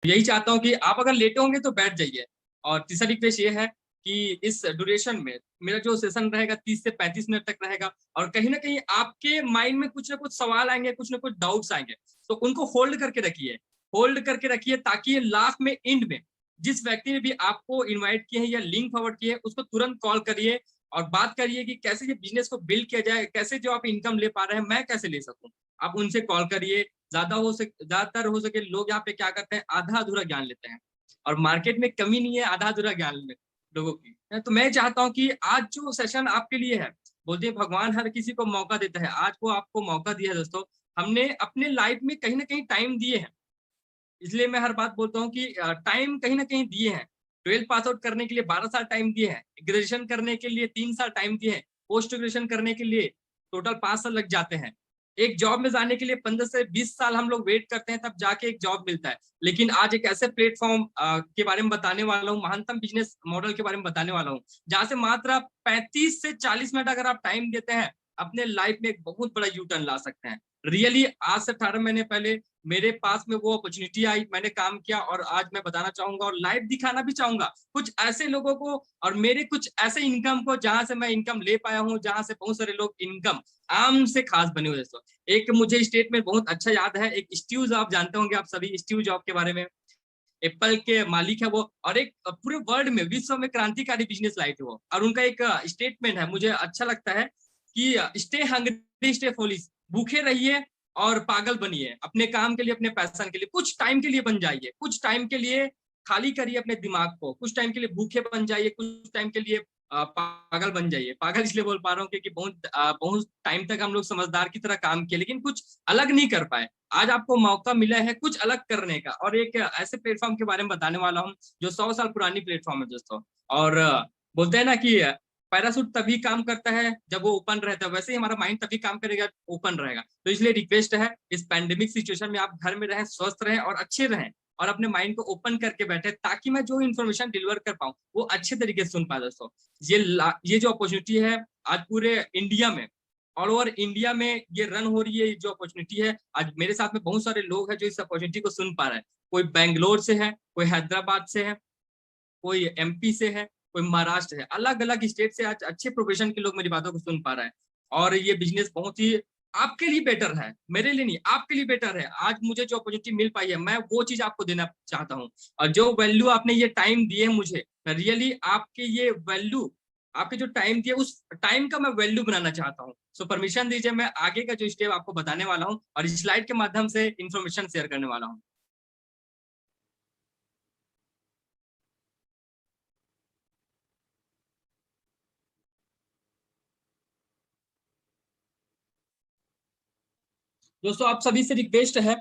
यही चाहता हूँ कि आप अगर लेटे होंगे तो बैठ जाइए। और तीसरा रिक्वेस्ट ये है कि इस ड्यूरेशन में मेरा जो सेशन रहेगा 30 से 35 मिनट तक रहेगा, और कहीं ना कहीं आपके माइंड में कुछ ना कुछ सवाल आएंगे, कुछ ना कुछ डाउट्स आएंगे, तो उनको होल्ड करके रखिए, होल्ड करके रखिए, ताकि लास्ट में, एंड में, जिस व्यक्ति ने भी आपको इन्वाइट किए हैं या लिंक फॉरवर्ड किए हैं, उसको तुरंत कॉल करिए और बात करिए कि कैसे ये बिजनेस को बिल्ड किया जाए, कैसे जो आप इनकम ले पा रहे हैं मैं कैसे ले सकूं। आप उनसे कॉल करिए। ज्यादातर हो सके लोग यहाँ पे क्या करते हैं, आधा अधूरा ज्ञान लेते हैं, और मार्केट में कमी नहीं है आधा अधूरा ज्ञान में लोगों की। तो मैं चाहता हूँ कि आज जो सेशन आपके लिए है, बोलते हैं भगवान हर किसी को मौका देता है, आज को आपको मौका दिया है दोस्तों। हमने अपने लाइफ में कहीं ना कहीं टाइम दिए हैं, इसलिए मैं हर बात बोलता हूँ कि टाइम कहीं ना कहीं दिए हैं। 12 पास आउट करने के लिए 12 साल टाइम दिए हैं, ग्रेजुएशन करने के लिए 3 साल टाइम दिए हैं, पोस्ट ग्रेजुएशन करने के लिए टोटल 5 साल लग जाते हैं, एक जॉब में जाने के लिए 15 से 20 साल हम लोग वेट करते हैं, तब जाके एक जॉब मिलता है। लेकिन आज एक ऐसे प्लेटफॉर्म के बारे में बताने वाला हूँ, महानतम बिजनेस मॉडल के बारे में बताने वाला हूँ, जहां से मात्र आप 35 से 40 मिनट अगर आप टाइम देते हैं, अपने लाइफ में एक बहुत बड़ा यू टर्न ला सकते हैं। रियली आज से 18 महीने पहले मेरे पास में वो अपॉर्चुनिटी आई, मैंने काम किया, और आज मैं बताना चाहूंगा और लाइव दिखाना भी चाहूंगा कुछ ऐसे लोगों को, और मेरे कुछ ऐसे इनकम को, जहां से मैं इनकम ले पाया हूं, जहां से बहुत सारे लोग इनकम आम से खास बने हुए दोस्तों। एक मुझे स्टेटमेंट बहुत अच्छा याद है, एक स्टीव जॉब, जानते होंगे आप सभी स्टीव जॉब के बारे में, एप्पल के मालिक है वो, और एक पूरे वर्ल्ड में, विश्व में क्रांतिकारी बिजनेस लाए थे वो, और उनका एक स्टेटमेंट है मुझे अच्छा लगता है कि स्टे हंग्री स्टे फूलिश, भूखे रहिए और पागल बनिए, अपने काम के लिए, अपने पैशन के लिए, कुछ टाइम के लिए बन जाइए, कुछ टाइम के लिए खाली करिए अपने दिमाग को, कुछ टाइम के लिए भूखे बन जाइए, कुछ टाइम के लिए पागल बन जाइए। पागल इसलिए बोल पा रहा हूँ क्योंकि बहुत टाइम तक हम लोग समझदार की तरह काम किए, लेकिन कुछ अलग नहीं कर पाए। आज आपको मौका मिला है कुछ अलग करने का, और एक ऐसे प्लेटफॉर्म के बारे में बताने वाला हूँ जो 100 साल पुरानी प्लेटफॉर्म है दोस्तों। और बोलते हैं ना कि पैरासूट तभी काम करता है जब वो ओपन रहता है, वैसे ही हमारा माइंड तभी काम करेगा ओपन रहेगा। तो इसलिए रिक्वेस्ट है, इस पैंडेमिक सिचुएशन में आप घर में रहें, स्वस्थ रहें और अच्छे रहें, और अपने माइंड को ओपन करके बैठे, ताकि मैं जो इन्फॉर्मेशन डिलीवर कर पाऊँ वो अच्छे तरीके से सुन पाए दोस्तों। ये जो अपॉर्चुनिटी है आज पूरे इंडिया में, ऑल ओवर इंडिया में ये रन हो रही है, जो अपॉर्चुनिटी है, आज मेरे साथ में बहुत सारे लोग हैं जो इस अपॉर्चुनिटी को सुन पा रहे हैं। कोई बैंगलोर से है, कोई हैदराबाद से है, कोई एमपी से है, कोई महाराष्ट्र है, अलग अलग स्टेट से आज अच्छे प्रोफेशन के लोग मेरी बातों को सुन पा रहे हैं। और ये बिजनेस बहुत ही आपके लिए बेटर है, मेरे लिए नहीं, आपके लिए बेटर है। आज मुझे जो अपॉर्चुनिटी मिल पाई है, मैं वो चीज आपको देना चाहता हूँ, और जो वैल्यू आपने ये टाइम दिए मुझे, रियली आपके ये वैल्यू, आपके जो टाइम दिए, उस टाइम का मैं वैल्यू बनाना चाहता हूँ। सो परमिशन दीजिए, मैं आगे का जो स्टेप आपको बताने वाला हूँ और स्लाइड के माध्यम से इंफॉर्मेशन शेयर करने वाला हूँ। दोस्तों आप सभी से रिक्वेस्ट है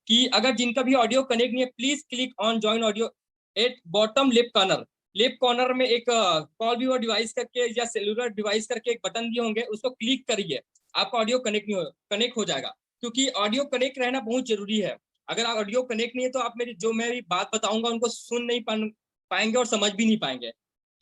कि अगर जिनका भी ऑडियो कनेक्ट नहीं है, please click on join audio at bottom left corner. Left corner में एक कॉल व्यू डिवाइस करके या सेलुलर डिवाइस करके एक बटन दिए होंगे, उसको क्लिक करिए, आपका ऑडियो कनेक्ट हो जाएगा, क्योंकि ऑडियो कनेक्ट रहना बहुत जरूरी है। अगर आप ऑडियो कनेक्ट नहीं है तो आप मेरी बात बताऊंगा उनको सुन नहीं पाएंगे और समझ भी नहीं पाएंगे।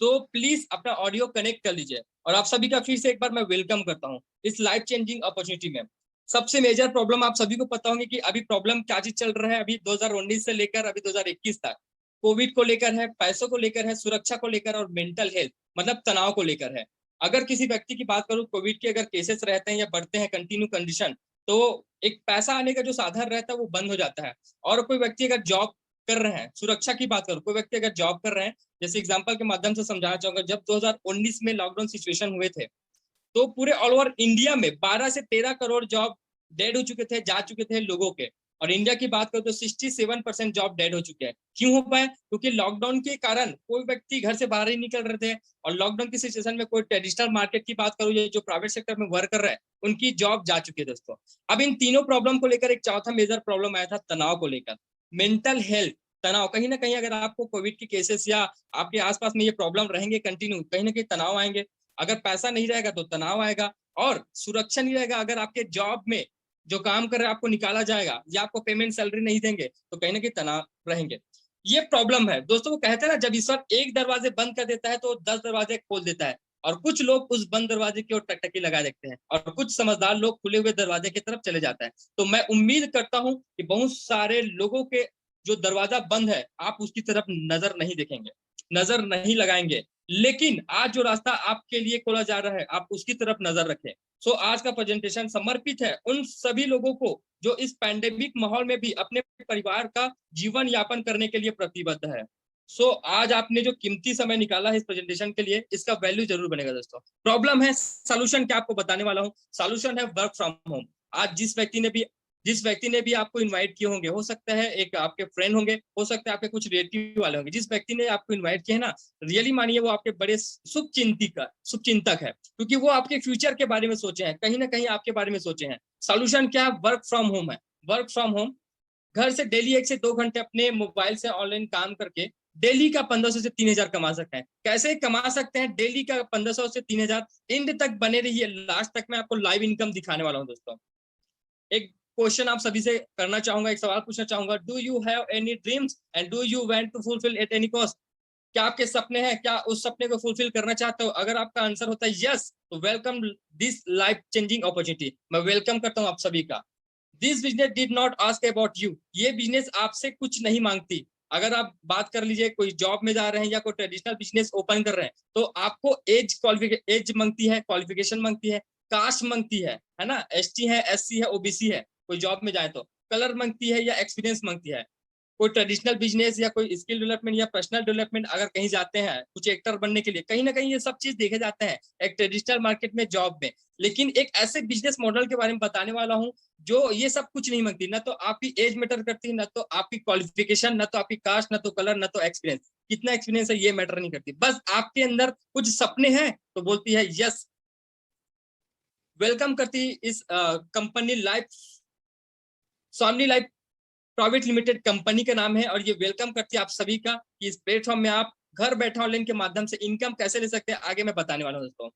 तो प्लीज अपना ऑडियो कनेक्ट कर लीजिए, और आप सभी का फिर से एक बार मैं वेलकम करता हूँ इस लाइफ चेंजिंग अपॉर्चुनिटी में। सबसे मेजर प्रॉब्लम आप सभी को पता होंगे कि अभी प्रॉब्लम क्या चीज चल रहा है, अभी 2019 से लेकर अभी 2021 तक कोविड को लेकर है, पैसों को लेकर है, सुरक्षा को लेकर, और मेंटल हेल्थ मतलब तनाव को लेकर है। अगर किसी व्यक्ति की बात करूं, कोविड के अगर केसेस रहते हैं या बढ़ते हैं कंटिन्यू कंडीशन, तो एक पैसा आने का जो साधन रहता है वो बंद हो जाता है। और कोई व्यक्ति अगर जॉब कर रहे हैं, सुरक्षा की बात करूं, कोई व्यक्ति अगर जॉब कर रहे हैं, जैसे एग्जांपल के माध्यम से समझाना चाहूंगा, जब 2019 में लॉकडाउन सिचुएशन हुए थे, तो पूरे ऑल ओवर इंडिया में 12 से 13 करोड़ जॉब डेड हो चुके थे, जा चुके थे लोगों के। और इंडिया की बात करें तो 67% जॉब डेड हो चुके हैं। क्यों हो पाए? क्योंकि लॉकडाउन के कारण कोई व्यक्ति घर से बाहर ही निकल रहे थे, और लॉकडाउन की सिचुएशन में कोई ट्रेडिशनल मार्केट की बात करूँ, ये जो प्राइवेट सेक्टर में वर्क कर रहे हैं, उनकी जॉब जा चुकी है दोस्तों। अब इन तीनों प्रॉब्लम को लेकर एक चौथा मेजर प्रॉब्लम आया था, तनाव को लेकर, मेंटल हेल्थ तनाव। कहीं ना कहीं अगर आपको कोविड के केसेस या आपके आसपास में ये प्रॉब्लम रहेंगे कंटिन्यू, कहीं ना कहीं तनाव आएंगे। अगर पैसा नहीं रहेगा तो तनाव आएगा, और सुरक्षा नहीं रहेगा। अगर आपके जॉब में जो काम कर रहे हैं आपको निकाला जाएगा, या आपको पेमेंट सैलरी नहीं देंगे, तो कहीं ना कहीं तनाव रहेंगे। ये प्रॉब्लम है दोस्तों। वो कहते हैं ना, जब ईश्वर एक दरवाजे बंद कर देता है तो 10 दरवाजे खोल देता है, और कुछ लोग उस बंद दरवाजे की ओर टकटकी लगा देखते हैं, और कुछ समझदार लोग खुले हुए दरवाजे की तरफ चले जाते हैं। तो मैं उम्मीद करता हूं कि बहुत सारे लोगों के जो दरवाजा बंद है आप उसकी तरफ नजर नहीं देखेंगे, नजर नहीं लगाएंगे, लेकिन आज जो रास्ता आपके लिए खोला जा रहा है आप उसकी तरफ नजर रखें। सो आज का प्रेजेंटेशन समर्पित है उन सभी लोगों को जो इस पैंडेमिक माहौल में भी अपने परिवार का जीवन यापन करने के लिए प्रतिबद्ध है। सो आज आपने जो कीमती समय निकाला है इस प्रेजेंटेशन के लिए, इसका वैल्यू जरूर बनेगा दोस्तों। प्रॉब्लम है, सॉल्यूशन क्या आपको बताने वाला हूँ। सॉल्यूशन है वर्क फ्रॉम होम। आज जिस व्यक्ति ने भी आपको इनवाइट किए होंगे, हो सकता है एक आपके फ्रेंड होंगे, हो सकता है आपके कुछ रिलेटिव वाले होंगे, जिस व्यक्ति ने आपको इनवाइट किया है ना, रियली मानिए वो आपके बड़े शुभचिंतक है, क्योंकि वो आपके फ्यूचर के बारे में सोचे हैं, कहीं ना कहीं आपके बारे में सोचे हैं। सॉल्यूशन क्या है? वर्क फ्रॉम होम है। वर्क फ्रॉम होम, घर से डेली 1 से 2 घंटे अपने मोबाइल से ऑनलाइन काम करके डेली का 1500 से 3000 कमा सकते हैं। कैसे कमा सकते हैं डेली का 1500 से 3000? एंड तक बने रहिए, लास्ट तक मैं आपको लाइव इनकम दिखाने वाला हूं दोस्तों। एक क्वेश्चन आप सभी से करना चाहूंगा, एक सवाल पूछना चाहूंगा, do you have any dreams and do you want to fulfil at any cost? क्या आपके सपने हैं? क्या उस सपने को फुलफिल करना चाहते हो? अगर आपका आंसर होता है यस, तो welcome this life changing opportunity. मैं वेलकम करता हूं आप सभी का। This business did not ask about you. ये बिजनेस आपसे कुछ नहीं मांगती। अगर आप बात कर लीजिए, कोई जॉब में जा रहे हैं या कोई ट्रेडिशनल बिजनेस ओपन कर रहे हैं, तो आपको एज मांगती है, क्वालिफिकेशन मांगती है, कास्ट मांगती है ना, एसटी है, एससी है, ओबीसी है, कोई जॉब में जाए तो कलर मांगती है या एक्सपीरियंस मांगती है। कोई ट्रेडिशनल बिजनेस या कोई स्किल डेवलपमेंट या पर्सनल डेवलपमेंट अगर कहीं जाते हैं कुछ एक्टर बनने के लिए, कहीं ना कहीं ये सब चीज देखे जाते हैं एक ट्रेडिशनल मार्केट में, जॉब में। लेकिन एक ऐसे बिजनेस मॉडल के बारे में बताने वाला हूं जो ये सब कुछ नहीं मांगती। ना तो आपकी एज मैटर करती, ना तो आपकी क्वालिफिकेशन, ना तो आपकी कास्ट, ना तो कलर, ना तो एक्सपीरियंस। कितना एक्सपीरियंस है ये मैटर नहीं करती, बस आपके अंदर कुछ सपने हैं तो बोलती है यस। वेलकम करती इस company life, Somni life private limited company का नाम है, और ये वेलकम करती है आप सभी का कि इस प्लेटफॉर्म में आप घर बैठे ऑनलाइन के माध्यम से इनकम कैसे ले सकते हैं, आगे मैं बताने वाला हूं दोस्तों।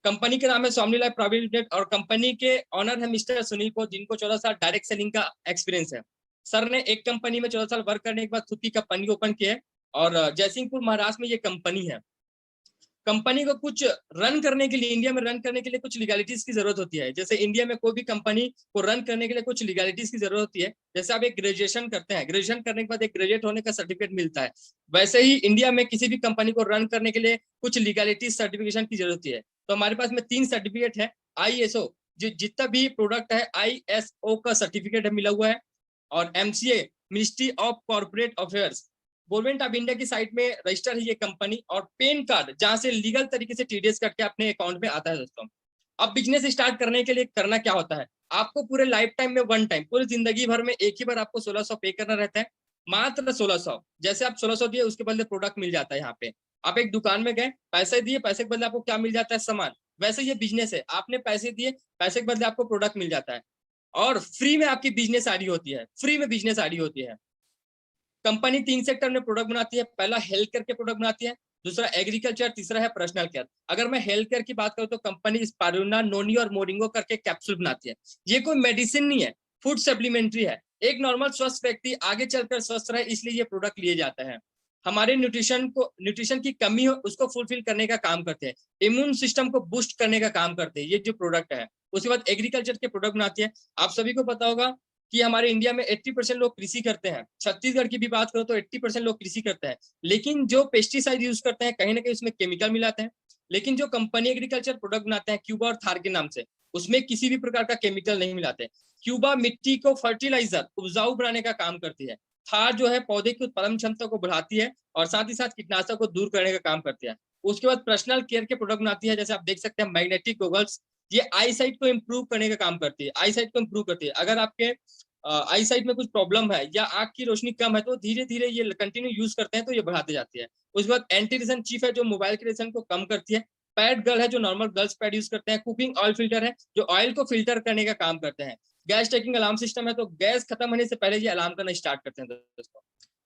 कंपनी का नाम है सोमनी लाइफ प्राइवेट लिमिटेड, और कंपनी के ऑनर है मिस्टर सुनील को, जिनको 14 साल डायरेक्ट सेलिंग का एक्सपीरियंस है। सर ने एक कंपनी में 14 साल वर्क करने के बाद खुद की कंपनी ओपन की है, और जयसिंहपुर महाराष्ट्र में ये कंपनी है। कंपनी को कुछ रन करने के लिए, इंडिया में रन करने के लिए कुछ लीगलिटीज की जरूरत होती है। जैसे इंडिया में कोई भी कंपनी को रन करने के लिए कुछ लीगलिटीज की जरूरत होती है। जैसे आप एक ग्रेजुएशन करते हैं, ग्रेजुएशन करने के बाद एक ग्रेजुएट होने का सर्टिफिकेट मिलता है, वैसे ही इंडिया में किसी भी कंपनी को रन करने के लिए कुछ लीगलिटीज सर्टिफिकेशन की जरूरत होती है। तो हमारे पास में 3 सर्टिफिकेट है। ISO, जितना भी प्रोडक्ट है ISO का सर्टिफिकेट मिला हुआ है, और MCA, ministry of corporate affairs, government of India की साइट में रजिस्टर है ये कंपनी, और पैन कार्ड जहां से लीगल तरीके से TDS कट के अपने अकाउंट में आता है दोस्तों। अब बिजनेस स्टार्ट करने के लिए करना क्या होता है, आपको पूरे लाइफ टाइम में वन टाइम, पूरी जिंदगी भर में एक ही बार आपको 1600 पे करना रहता है, मात्र 1600। जैसे आप 1600 दिए, उसके बदले प्रोडक्ट मिल जाता है। यहाँ पे आप एक दुकान में गए, पैसे दिए, पैसे के बदले आपको क्या मिल जाता है? सामान। वैसे ये बिजनेस है, आपने पैसे दिए, पैसे के बदले आपको प्रोडक्ट मिल जाता है, और फ्री में आपकी बिजनेस आईडी होती है, फ्री में बिजनेस आईडी होती है। कंपनी 3 सेक्टर में प्रोडक्ट बनाती है। पहला हेल्थ केयर के प्रोडक्ट बनाती है, दूसरा एग्रीकल्चर, तीसरा है पर्सनल केयर। अगर मैं हेल्थ केयर की बात करूं तो कंपनी स्पारुना, नोनी और मोरिंगो करके कैप्सूल बनाती है। ये कोई मेडिसिन नहीं है, फूड सप्लीमेंट्री है। एक नॉर्मल स्वस्थ व्यक्ति आगे चलकर स्वस्थ रहे, इसलिए ये प्रोडक्ट लिए जाते हैं। हमारे न्यूट्रिशन की कमी हो उसको फुलफिल करने का काम करते हैं, इम्यून सिस्टम को बूस्ट करने का काम करते हैं ये जो प्रोडक्ट है। उसके बाद एग्रीकल्चर के प्रोडक्ट बनाती है। आप सभी को पता होगा कि हमारे इंडिया में 80% लोग कृषि करते हैं। छत्तीसगढ़ की भी बात करो तो 80% लोग कृषि करते हैं, लेकिन जो पेस्टिसाइड यूज करते हैं कहीं ना कहीं उसमें केमिकल मिलाते हैं। लेकिन जो कंपनी एग्रीकल्चर प्रोडक्ट बनाते हैं क्यूबा और थार के नाम से, उसमें किसी भी प्रकार का केमिकल नहीं मिलाते। क्यूबा मिट्टी को फर्टिलाइजर, उपजाऊ बनाने का काम करती है। थार जो है पौधे की उत्पादन क्षमता को बढ़ाती है, और साथ ही साथ कीटनाशक को दूर करने का काम करती है। उसके बाद पर्सनल केयर के प्रोडक्ट बनाती है। जैसे आप देख सकते हैं मैग्नेटिक गॉगल्स, ये आई साइट को इम्प्रूव करने का काम करती है, आई साइट को इम्प्रूव करती है। अगर आपके आई साइट में कुछ प्रॉब्लम है या आंख की रोशनी कम है, तो धीरे धीरे ये कंटिन्यू यूज करते हैं तो ये बढ़ाते जाती है। उसके बाद एंटी रेडिएशन चीफ है, जो मोबाइल के रेडिएशन को कम करती है। पैड गर्ल है, जो नॉर्मल गर्ल्स पैड यूज करते हैं। कुकिंग ऑयल फिल्टर है, जो ऑयल को फिल्टर करने का काम करते हैं। गैस टेकिंग अलार्म सिस्टम है, तो गैस खत्म होने से पहले ये अलार्म करना स्टार्ट करते हैं दोस्तों।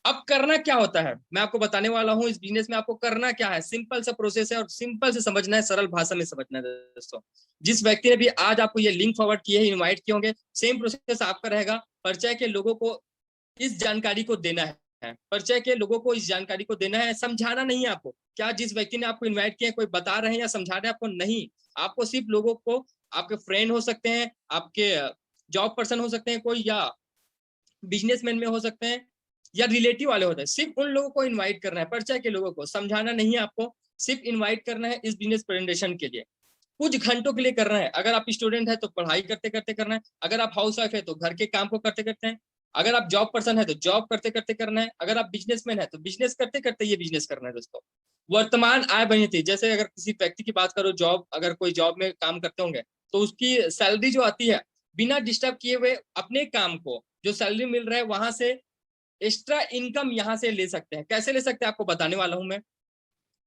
अब करना क्या होता है मैं आपको बताने वाला हूं। इस बिजनेस में आपको करना क्या है, सिंपल सा प्रोसेस है, और सिंपल से समझना है, सरल भाषा में समझना है दोस्तों। जिस व्यक्ति ने भी आज आपको ये लिंक फॉरवर्ड किए है, इनवाइट किए होंगे, सेम प्रोसेस आपका रहेगा। परिचय के लोगों को इस जानकारी को देना है, परिचय के लोगों को इस जानकारी को देना है, समझाना नहीं है आपको। क्या जिस व्यक्ति ने आपको इन्वाइट किया कोई बता रहे हैं या समझा रहे हैं आपको? नहीं, आपको सिर्फ लोगों को, आपके फ्रेंड हो सकते हैं, आपके जॉब पर्सन हो सकते हैं कोई, या बिजनेसमैन में हो सकते हैं, या रिलेटिव वाले होते हैं, सिर्फ उन लोगों को इनवाइट करना है, परिचय के लोगों को, समझाना नहीं है आपको, सिर्फ इनवाइट करना है इस बिजनेस प्रेजेंटेशन के लिए। कुछ घंटों के लिए करना है। अगर आप स्टूडेंट है तो पढ़ाई करते करते करना है, अगर आप हाउस वाइफ है तो घर के काम को करते करते हैं, अगर आप जॉब पर्सन है तो जॉब करते करते करना है, अगर आप बिजनेसमैन है तो बिजनेस करते करते ये बिजनेस करना है दोस्तों। वर्तमान आय बनी थी, जैसे अगर किसी व्यक्ति की बात करो, जॉब अगर कोई जॉब में काम करते होंगे तो उसकी सैलरी जो आती है बिना डिस्टर्ब किए हुए अपने काम को जो सैलरी मिल रहा है वहां से एक्स्ट्रा इनकम यहाँ से ले सकते हैं। कैसे ले सकते हैं आपको बताने वाला हूं मैं,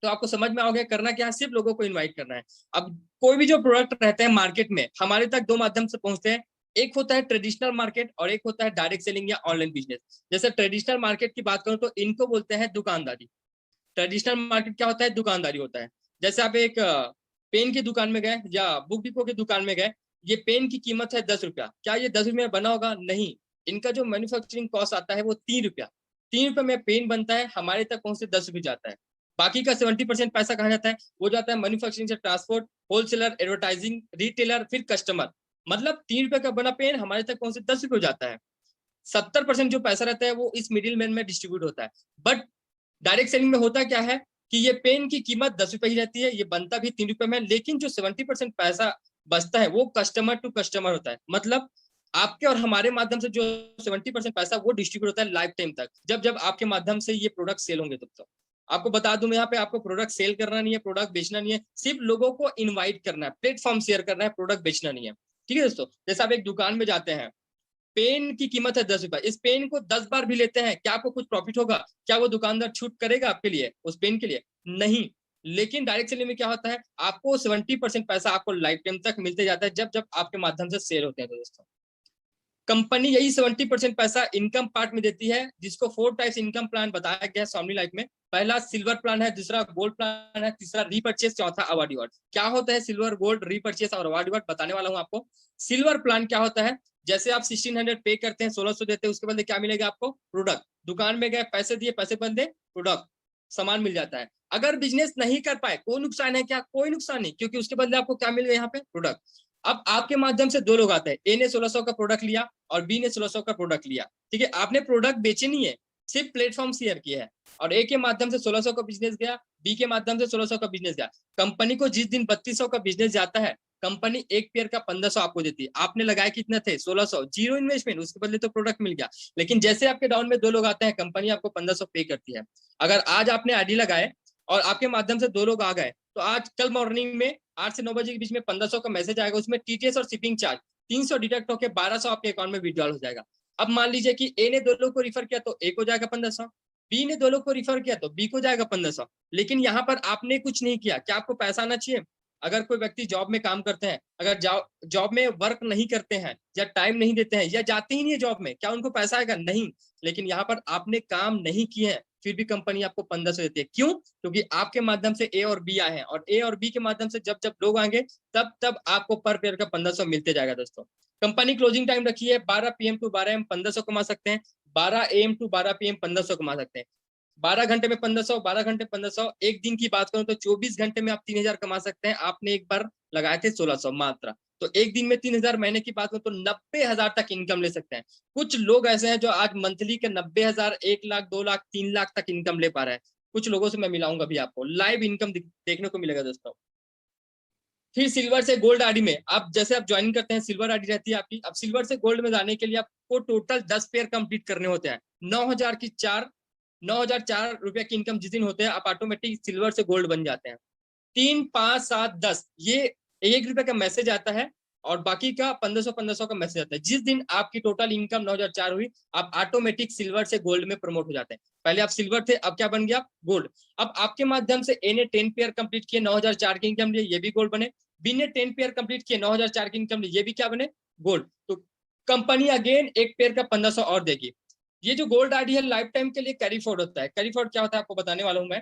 तो आपको समझ में आ गया। करना क्या है, सिर्फ लोगों को इनवाइट करना है। अब कोई भी जो प्रोडक्ट रहते हैं मार्केट में हमारे तक दो माध्यम से पहुंचते हैं, एक होता है ट्रेडिशनल मार्केट और एक होता है डायरेक्ट सेलिंग या ऑनलाइन बिजनेस। जैसे ट्रेडिशनल मार्केट की बात करूं तो इनको बोलते हैं दुकानदारी। ट्रेडिशनल मार्केट क्या होता है, दुकानदारी होता है। जैसे आप एक पेन की दुकान में गए या बुक डिपो की दुकान में गए, ये पेन की कीमत है 10 रुपया, क्या ये 10 रुपये में बना होगा? नहीं, इनका जो मैन्युफैक्चरिंग कॉस्ट आता है वो 3 रुपया। 3 रुपये में पेन बनता है, हमारे तक पहुंचते 10 रुपये जाता है। बाकी का 70% पैसा कहाँ जाता है? वो जाता है मैन्युफैक्चरिंग से ट्रांसपोर्ट, होलसेलर, एडवर्टाइजिंग, रिटेलर, फिर कस्टमर। मतलब 3 रुपये का बना पेन हमारे तक पहुंचते 10 रुपये जाता है। 70% जो पैसा रहता है वो इस मिडिल मैन में डिस्ट्रीब्यूट होता है। बट डायरेक्ट सेलिंग में होता क्या है कि ये पेन की कीमत 10 रुपए ही रहती है, ये बनता भी 3 रुपए में, लेकिन जो 70% पैसा बचता है वो कस्टमर टू कस्टमर होता है। मतलब आपके और हमारे माध्यम से जो 70% पैसा वो डिस्ट्रीब्यूट होता है लाइफ टाइम तक, जब जब आपके माध्यम से ये प्रोडक्ट सेल होंगे तब तक। आपको बता दूं मैं यहाँ पे, आपको प्रोडक्ट सेल करना नहीं है, प्रोडक्ट बेचना नहीं है, सिर्फ लोगों को इन्वाइट करना है, प्लेटफॉर्म शेयर करना है, प्रोडक्ट बेचना नहीं है। ठीक है दोस्तों, जैसे आप एक दुकान में जाते हैं, पेन की कीमत है 10 रुपए, इस पेन को 10 बार भी लेते हैं, क्या आपको कुछ प्रॉफिट होगा? क्या वो दुकानदार छूट करेगा आपके लिए उस पेन के लिए? नहीं। लेकिन डायरेक्ट सेलिंग में क्या होता है, आपको 70% पैसा आपको लाइफ टाइम तक मिलते जाता है, जब जब आपके माध्यम से सेल होते हैं। तो दोस्तों कंपनी यही 70% पैसा इनकम पार्ट में देती है, जिसको 4 टाइप्स इनकम प्लान बताया गया है स्वामी लाइफ में। पहला सिल्वर प्लान है, दूसरा गोल्ड प्लान है, तीसरा रीपर्चेस, चौथा अवार्ड रिवार्ड। क्या होता है सिल्वर, गोल्ड, रीपर्चेस और अवार्ड रिवार्ड, बताने वाला हूं आपको। सिल्वर प्लान क्या होता है, जैसे आप 1600 पे करते हैं, 1600 देते हैं, उसके बदले क्या मिलेगा आपको? प्रोडक्ट। दुकान में गए, पैसे दिए, पैसे बंदे, प्रोडक्ट, सामान मिल जाता है। अगर बिजनेस नहीं कर पाए, कोई नुकसान है क्या? कोई नुकसान नहीं, क्योंकि उसके बदले आपको क्या मिल गया यहाँ पे? प्रोडक्ट। अब आपके माध्यम से दो लोग आते हैं, ए ने 1600 का प्रोडक्ट लिया और बी ने 1600 का प्रोडक्ट लिया। ठीक है, आपने प्रोडक्ट बेचे नहीं है, सिर्फ प्लेटफॉर्म शेयर किया है। और ए के माध्यम से 1600 का बिजनेस गया, बी के माध्यम से 1600 का बिजनेस गया। कंपनी को जिस दिन 3200 का बिजनेस जाता है, कंपनी एक पेयर का 1500 आपको देती है। आपने लगाया कितने थे? 1600, जीरो इन्वेस्टमेंट, उसके बदले तो प्रोडक्ट मिल गया। लेकिन जैसे आपके डाउन में दो लोग आते हैं, कंपनी आपको 1500 पे करती है। अगर आज आपने आईडी लगाए और आपके माध्यम से दो लोग आ गए, तो आज कल मॉर्निंग में 8 से 9 बजे के बीच में 1500 का मैसेज आएगा, उसमें टीटीएस और शिपिंग चार्ज 300 डिडक्ट होकर 1200 आपके अकाउंट में विड्रॉल हो जाएगा। अब मान लीजिए कि ए ने दो लोग को रिफर किया तो ए को जाएगा 1500, बी ने दो लोग को रिफर किया तो बी को जाएगा 1500। लेकिन यहाँ पर आपने कुछ नहीं किया, क्या आपको पैसा आना चाहिए? अगर कोई व्यक्ति जॉब में काम करते हैं, अगर जॉब में वर्क नहीं करते हैं या टाइम नहीं देते हैं या जाते ही नहीं है जॉब में, क्या उनको पैसा आएगा? नहीं। लेकिन यहाँ पर आपने काम नहीं किए हैं, फिर भी कंपनी आपको 1500 देती है। क्यों? क्योंकि आपके माध्यम से ए और बी आए हैं, और ए और बी के माध्यम से जब जब लोग आएंगे तब तब आपको पर पेयर का 1500 मिलते जाएगा। दोस्तों कंपनी क्लोजिंग टाइम रखी है 12 PM टू 12 AM, 1500 कमा सकते हैं। 12 AM टू 12 PM 1500 कमा सकते हैं। 12 घंटे में 1500, 12 घंटे 1500, एक दिन की बात करूं तो 24 घंटे में आप 3000 कमा सकते हैं। आपने एक बार लगाए थे 1600 मात्र, तो एक दिन में 3000, महीने की बात करूं तो 90,000 तक इनकम ले सकते हैं। कुछ लोग ऐसे हैं जो आज मंथली के 90,000, 1 लाख, 2 लाख, 3 लाख तक इनकम ले पा रहे हैं। कुछ लोगों से मैं मिलाऊंगा भी, आपको लाइव इनकम देखने को मिलेगा दोस्तों। फिर सिल्वर से गोल्ड आईडी में आप जैसे आप ज्वाइनिंग करते हैं, सिल्वर आईडी रहती है आपकी। अब सिल्वर से गोल्ड में जाने के लिए आपको टोटल 10 पेयर कंप्लीट करने होते हैं। 9,004 रुपए की इनकम जिस दिन होते हैं, आप ऑटोमेटिक सिल्वर से गोल्ड बन जाते हैं। 3, 5, 7, 10, ये 1 रुपए का मैसेज आता है और बाकी का 1500 1500 का मैसेज आता है। जिस दिन आपकी टोटल इनकम 9,004 हुई, आप ऑटोमेटिक सिल्वर से गोल्ड में प्रमोट हो जाते हैं। पहले आप सिल्वर थे, अब क्या बन गया? गोल्ड। अब आपके माध्यम से ए ने 10 पेयर कंप्लीट किए, 9,004 की इनकम लिए, ये भी गोल्ड बने। बी ने 10 पेयर कंप्लीट किए, 9,004 की इनकम लिए, ये भी क्या बने? गोल्ड। तो कंपनी अगेन एक पेयर का 1500 और देगी। ये जो गोल्ड आईडी है लाइफ टाइम के लिए कैरी फॉर्वर्ड होता है। कैरी फॉर्वर्ड क्या होता है आपको बताने वाला हूं मैं।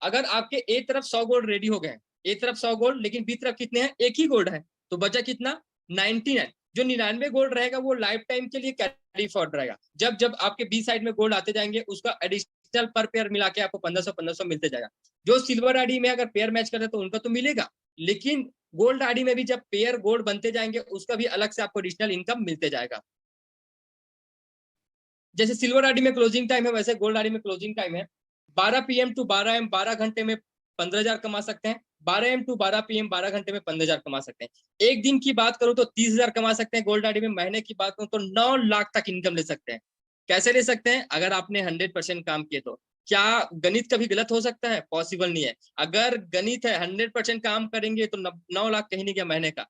अगर आपके ए तरफ 100 गोल्ड रेडी हो गए, ए तरफ 100 गोल्ड, लेकिन बी तरफ कितने हैं? एक ही गोल्ड है, तो बचा कितना? 99। जो 99 गोल्ड रहेगा वो लाइफ टाइम के लिए कैरी फॉर्वर्ड रहेगा। जब जब आपके बी साइड में गोल्ड आते जाएंगे, उसका एडिशनल पर पेयर मिला के आपको 1500 1500 मिलते जाएगा। जो सिल्वर आईडी में अगर पेयर मैच करते तो उनका तो मिलेगा, लेकिन गोल्ड आईडी में भी जब पेयर गोल्ड बनते जाएंगे, उसका भी अलग से आपको एडिशनल इनकम मिलते जाएगा। जैसे सिल्वर आरडी में क्लोजिंग टाइम है, वैसे गोल्ड आरडी में क्लोजिंग टाइम है 12 PM टू 12 AM, 12 घंटे में 15,000 कमा सकते हैं। 12 AM टू 12 PM 12 घंटे में 15,000 कमा सकते हैं। एक दिन की बात करूं तो 30,000 कमा सकते हैं गोल्ड आरडी में। महीने की बात करूं तो 9 लाख तक इनकम ले सकते हैं। कैसे ले सकते हैं? अगर आपने 100% काम किए तो। क्या गणित कभी गलत हो सकता है? पॉसिबल नहीं है। अगर गणित है 100% काम करेंगे तो 9 लाख कहीं नहीं गया महीने का।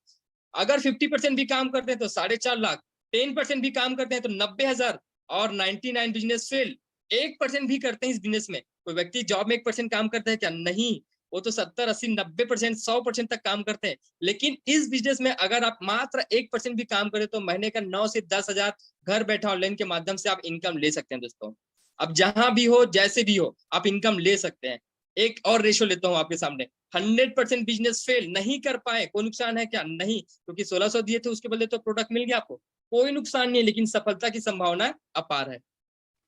अगर 50% भी काम करते हैं तो 4.5 लाख, 10% भी काम करते हैं तो 90,000, और 99 बिजनेस फेल। 1% भी करते हैं इस बिजनेस में। कोई व्यक्ति जॉब में 1% काम करता है क्या? नहीं, वो तो 70, 80, 90%, 100% तक काम करते हैं। लेकिन इस बिजनेस में अगर आप मात्र 1% भी काम करें तो महीने का 9 से 10,000 घर बैठा ऑनलाइन के माध्यम से आप इनकम ले सकते हैं दोस्तों। अब जहां भी हो, जैसे भी हो, आप इनकम ले सकते हैं। एक और रेशो लेता हूं आपके सामने। 100% बिजनेस फेल नहीं कर पाए, कोई नुकसान है क्या? नहीं, क्योंकि 1600 दिए थे उसके बदले तो प्रोडक्ट मिल गया आपको, कोई नुकसान नहीं है। लेकिन सफलता की संभावना अपार है।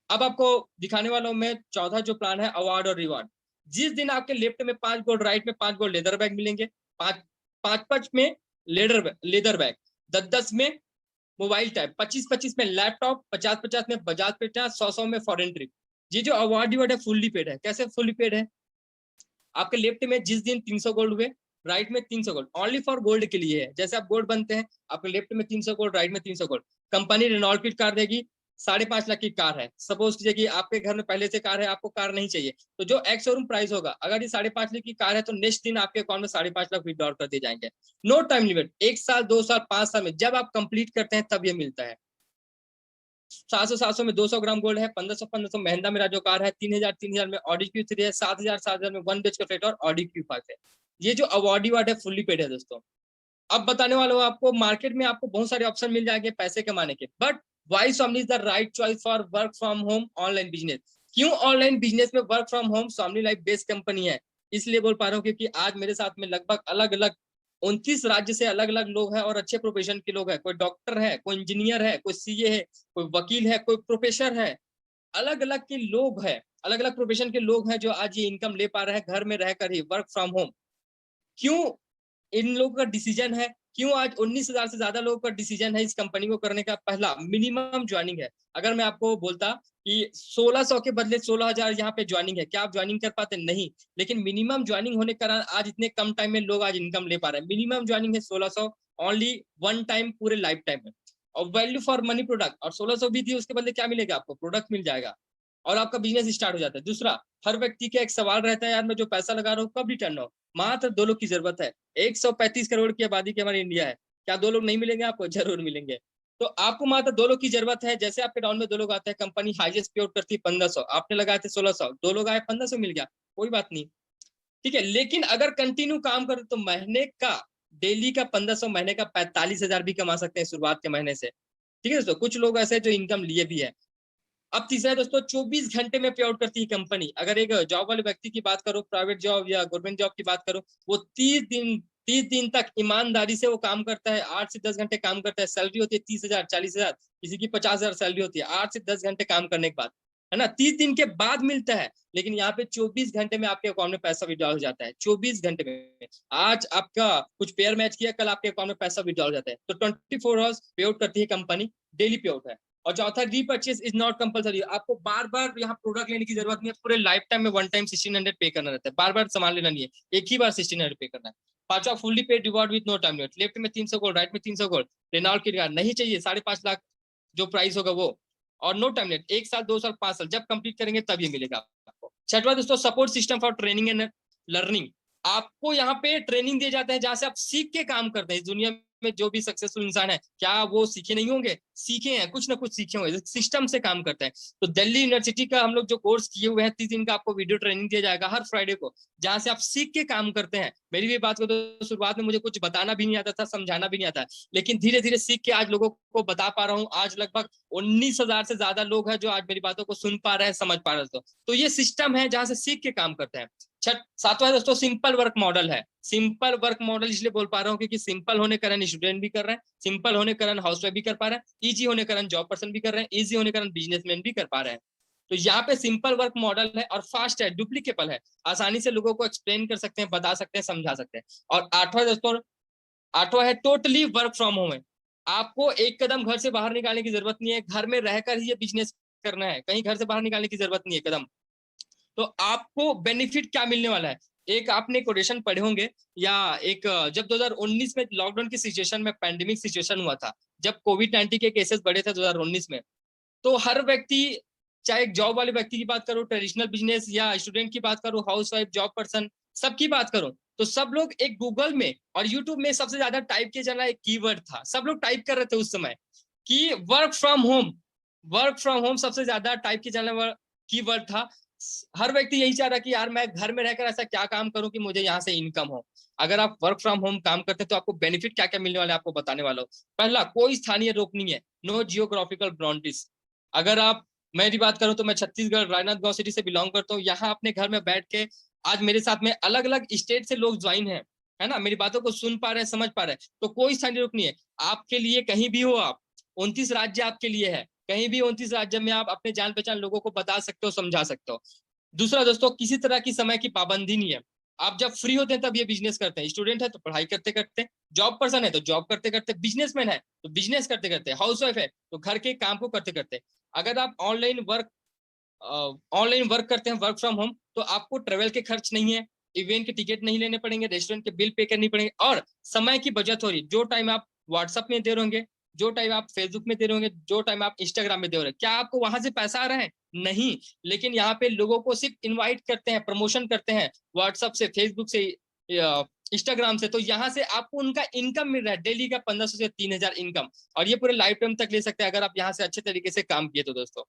अब आपको दिखाने वाला हूं मैं चौथा जो प्लान है, अवार्ड और रिवॉर्ड। जिस दिन आपके लेफ्ट में 5 गोल्ड, राइट में 5 गोल्ड लेदर बैग मिलेंगे, पांच पांच पांच में लेदर बैग, 10-10 में मोबाइल टैब, 25-25 में लैपटॉप, 50-50 में बजाज पेटा, 100-100 में फॉरेन ट्रिप। ये जो अवार्ड रिवॉर्ड है फुल्ली पेड है। कैसे फुल्ली पेड है? आपके लेफ्ट में जिस दिन 300 गोल्ड हुए, राइट में 300 गोल्ड, ओनली फॉर गोल्ड के लिए है। जैसे आप गोल्ड बनते हैं, आपके लेफ्ट में 300 गोल्ड, राइट में 300 गोल्ड। कंपनी रेनॉल्ट की कार देगी, 5.5 लाख की कार है। सपोज कीजिए कि आपके घर में पहले से कार है, आपको कार नहीं चाहिए, तो जो एक्स शोरूम प्राइस होगा, अगर ये 5.5 लाख की कार है तो नेक्स्ट दिन आपके अकाउंट में 5.5 लाख विड्रॉल कर दिए जाएंगे। नो टाइम लिमिट, 1 साल, 2 साल, 5 साल में जब आप कंप्लीट करते हैं तब ये मिलता है। 700 में 200 ग्राम गोल्ड है, 1500 महिंद्रा मेरा जो कार है, 3,000 में ऑडी Q3 है, 7,000 में 1 BHK फ्लैट और ऑडी Q5 है। ये जो अवार्ड वार्ड है फुल्ली पेड है दोस्तों। अब बताने वाला हूँ आपको, मार्केट में आपको बहुत सारे ऑप्शन मिल जाएंगे पैसे कमाने के, but why Somni is the right choice for work from home online business. क्यों ऑनलाइन बिजनेस में work from home? Somni life best company है। इसलिए बोल पा रहा हूँ क्योंकि आज मेरे साथ में लगभग अलग अलग 29 राज्य से अलग अलग लोग हैं और अच्छे प्रोफेशन के लोग हैं। कोई डॉक्टर है, कोई इंजीनियर है, कोई सीए है, कोई वकील है, कोई प्रोफेसर है। अलग अलग के लोग हैं, अलग अलग प्रोफेशन के लोग हैं जो आज ये इनकम ले पा रहे हैं घर में रहकर ही, वर्क फ्रॉम होम। क्यों इन लोगों का डिसीजन है? क्यों आज 19,000 से ज्यादा लोगों का डिसीजन है इस कंपनी को करने का? पहला, मिनिमम ज्वाइनिंग है। अगर मैं आपको बोलता कि 1600 के बदले 16,000 यहाँ पे ज्वाइनिंग है, क्या आप ज्वाइनिंग कर पाते? नहीं। लेकिन मिनिमम ज्वाइनिंग होने के कारण आज इतने कम टाइम में लोग आज इनकम ले पा रहे हैं। मिनिमम ज्वाइनिंग है 1600, ओनली वन टाइम पूरे लाइफ टाइम में। और वैल्यू फॉर मनी प्रोडक्ट, और 1600 भी दिए उसके बदले क्या मिलेगा आपको? प्रोडक्ट मिल जाएगा और आपका बिजनेस स्टार्ट हो जाता है। दूसरा, हर व्यक्ति का एक सवाल रहता है, यार मैं जो पैसा लगा रहा हूँ कब रिटर्न हो? मात्र 2 लोग की जरूरत है। 135 करोड़ की आबादी की हमारी इंडिया है। क्या 2 लोग नहीं मिलेंगे आपको? जरूर मिलेंगे। तो आपको मात्र 2 लोग की जरूरत है। जैसे आपके डाउन में 2 लोग आते हैं, कंपनी हाईएस्ट पे आउट करती है 1500, आपने लगाए थे 1600, 2 लोग आए 1500 मिल गया, कोई बात नहीं, ठीक है। लेकिन अगर कंटिन्यू काम करो तो महीने का, डेली का 1500, महीने का 45,000 भी कमा सकते हैं शुरुआत के महीने से, ठीक है दोस्तों। कुछ लोग ऐसे जो इनकम लिए भी है। अब तीसरा है दोस्तों, 24 घंटे में पे आउट करती है कंपनी। अगर एक जॉब वाले व्यक्ति की बात करो, प्राइवेट जॉब या गवर्नमेंट जॉब की बात करो, वो 30 दिन तक ईमानदारी से वो काम करता है, 8 से 10 घंटे काम करता है। सैलरी होती है 30,000, 40,000, किसी की 50,000 सैलरी होती है 8 से 10 घंटे काम करने के बाद, है ना। 30 दिन के बाद मिलता है। लेकिन यहाँ पे 24 घंटे में आपके अकाउंट में पैसा विड्रॉल हो जाता है। 24 घंटे में आज आपका कुछ पेयर मैच किया, कल आपके अकाउंट में पैसा विड्रॉल हो जाता है। तो 24 आवर्स पे आउट करती है कंपनी, डेली पे आउट है। और चौथा, रीपर्चेस इज नॉट कंपलसरी। आपको बार बार यहाँ प्रोडक्ट लेने की जरूरत नहीं है। पूरे लाइफ टाइम में वन टाइम 1600 पे करना रहता है, बार बार सामान लेना नहीं है, एक ही बार 1600 पे करना है। पांचवा, fully paid reward with no time limit. Left में 300 गोल्ड, राइट में 300 गोल्ड, रेनॉल्ट की कार नहीं चाहिए, 5.5 लाख जो प्राइस होगा वो, और नो टाइम लिमिट, 1 साल, 2 साल, 5 साल, जब कंप्लीट करेंगे तब ये मिलेगा आपको। छठवा दोस्तों, support system for training and learning. आपको यहाँ पे ट्रेनिंग दिए जाते हैं जहां से आप सीख के काम करते हैं। इस दुनिया में जो भी सक्सेसफुल इंसान है, क्या वो सीखे नहीं होंगे? सीखे हैं, कुछ ना कुछ सीखे होंगे, सिस्टम से काम करते हैं। तो दिल्ली यूनिवर्सिटी का हम लोग जो कोर्स किए हुए हैं, 30 दिन का आपको वीडियो ट्रेनिंग दिया जाएगा हर फ्राइडे को, जहां से आप सीख के काम करते हैं। मेरी भी बात को तो शुरुआत में मुझे कुछ बताना भी नहीं आता था, समझाना भी नहीं आता, लेकिन धीरे धीरे सीख के आज लोगों को बता पा रहा हूँ। आज लगभग 19,000 से ज्यादा लोग हैं जो आज मेरी बातों को सुन पा रहे हैं, समझ पा रहे हैं। तो ये सिस्टम है जहां से सीख के काम करते हैं। सातवां दोस्तों, सिंपल वर्क मॉडल है। सिंपल वर्क मॉडल इसलिए बोल पा रहा हूँ क्योंकि सिंपल होने के कारण स्टूडेंट भी कर रहे हैं, सिंपल होने के कारण हाउसवाइफ भी कर पा रहे हैं, इजी होने के कारण जॉब पर्सन भी कर रहे हैं, इजी होने के कारण बिजनेसमैन भी कर पा रहे हैं। तो यहाँ पे सिंपल वर्क मॉडल है और फास्ट है, डुप्लीकेबल है, आसानी से लोगों को एक्सप्लेन कर सकते हैं, बता सकते हैं, समझा सकते हैं। और आठवां दोस्तों, आठवां है टोटली वर्क फ्रॉम होम है। आपको एक कदम घर से बाहर निकालने की जरूरत नहीं है, घर में रहकर ही ये बिजनेस करना है, कहीं घर से बाहर निकालने की जरूरत नहीं है कदम, तो आपको बेनिफिट क्या मिलने वाला है। एक आपने कोटेशन पढ़े होंगे, या एक जब 2019 में लॉकडाउन की सिचुएशन में, पैंडेमिक सिचुएशन हुआ था, जब कोविड-19 के केसेस बढ़े थे 2019 में, तो हर व्यक्ति, चाहे एक जॉब वाले व्यक्ति की बात करो, ट्रेडिशनल बिजनेस, या स्टूडेंट की बात करो, हाउसवाइफ, जॉब पर्सन, सबकी बात करो, तो सब लोग एक गूगल में और यूट्यूब में सबसे ज्यादा टाइप किया जाना एक कीवर्ड था। सब लोग टाइप कर रहे थे उस समय कि work from home, work from home सबसे ज्यादा टाइप किया जाने वाला कीवर्ड था। हर व्यक्ति यही चाह रहा कि यार मैं घर में रहकर ऐसा क्या काम करूं कि मुझे यहाँ से इनकम हो। अगर आप वर्क फ्रॉम होम काम करते हैं तो आपको बेनिफिट क्या क्या मिलने वाले आपको बताने वाला हूँ। पहला, कोई स्थानीय रोक नहीं है, नो जियोग्राफिकल बाउंड्रीज। अगर आप, मेरी बात करूं तो मैं छत्तीसगढ़ राजनांदगांव सिटी से बिलोंग करता हूँ। यहाँ अपने घर में बैठ के आज मेरे साथ में अलग अलग स्टेट से लोग ज्वाइन है ना, मेरी बातों को सुन पा रहे हैं, समझ पा रहे हैं, तो कोई स्थानीय रोक नहीं है आपके लिए। कहीं भी हो आप, 29 राज्य आपके लिए है, कहीं भी 29 राज्य में आप अपने जान पहचान लोगों को बता सकते हो, समझा सकते हो। दूसरा दोस्तों, किसी तरह की समय की पाबंदी नहीं है। आप जब फ्री होते हैं तब ये बिजनेस करते हैं, स्टूडेंट है तो पढ़ाई करते करते, जॉब पर्सन है तो जॉब करते करते, बिजनेसमैन है तो बिजनेस करते करते, हाउसवाइफ है तो घर के काम को करते करते। अगर आप ऑनलाइन वर्क करते हैं, वर्क फ्रॉम होम, तो आपको ट्रेवल के खर्च नहीं है, इवेंट के टिकट नहीं लेने पड़ेंगे, रेस्टोरेंट के बिल पे करनी पड़ेंगे, और समय की बचत हो रही है। जो टाइम आप व्हाट्सएप में दे रहे होंगे, जो टाइम आप फेसबुक में दे रहे होंगे, जो टाइम आप इंस्टाग्राम में दे रहे हैं, क्या आपको वहां से पैसा आ रहा है? नहीं। लेकिन यहाँ पे लोगों को सिर्फ इनवाइट करते हैं, प्रमोशन करते हैं व्हाट्सएप से, फेसबुक से, इंस्टाग्राम से, तो यहाँ से आपको उनका इनकम मिल रहा है डेली का 1500 से 3000 इनकम, और ये पूरे लाइफ टाइम तक ले सकते हैं अगर आप यहाँ से अच्छे तरीके से काम किए तो दोस्तों।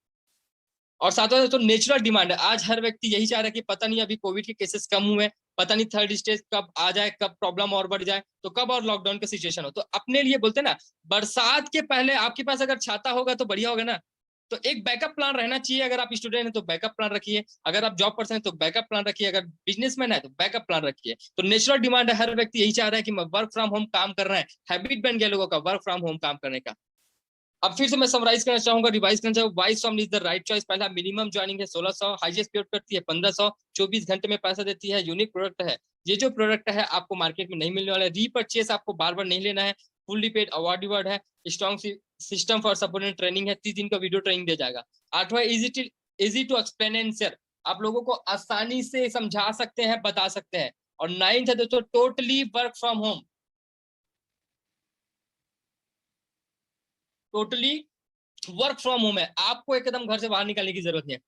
और साथ में दोस्तों नेचुरल डिमांड है। आज हर व्यक्ति यही चाह रहा है कि पता नहीं अभी कोविड के केसेस कम हुए, पता नहीं थर्ड स्टेज कब आ जाए, कब प्रॉब्लम और बढ़ जाए, तो कब और लॉकडाउन का सिचुएशन हो। तो अपने लिए बोलते हैं ना, बरसात के पहले आपके पास अगर छाता होगा तो बढ़िया होगा ना। तो एक बैकअप प्लान रहना चाहिए। अगर आप स्टूडेंट हैं तो बैकअप प्लान रखिए, अगर आप जॉब पर्सन है तो बैकअप प्लान रखिए, अगर बिजनेसमैन है तो बैकअप प्लान रखिए। तो नेचुरल डिमांड है, हर व्यक्ति यही चाह रहा है कि वर्क फ्रॉम होम काम कर रहे हैं, हैबिट बन गया लोगों का वर्क फ्रॉम होम काम करने का। अब फिर से मैं समराइज करना चाहूंगा, रिवाइज करना चाहूंगा, why SOM is the right choice. पहला, मिनिमम ज्वाइनिंग है 1600, हाईएस्ट पेड करती है 1500, 24 घंटे में पैसा देती है, यूनिक प्रोडक्ट है। ये जो प्रोडक्ट है आपको मार्केट में नहीं मिलने वाला है, रीपर्चेस आपको बार बार नहीं लेना है, फुल्ली पेड अवार्ड रिवार्ड है, strong system for support training है, 30 दिन का वीडियो ट्रेनिंग दिया जाएगा। 8वां, easy to explain and share, आप लोगों को आसानी से समझा सकते हैं, बता सकते हैं। और 9th है दोस्तों, totally work from home, totally work from home है, आपको एकदम घर से बाहर निकलने की जरूरत नहीं है।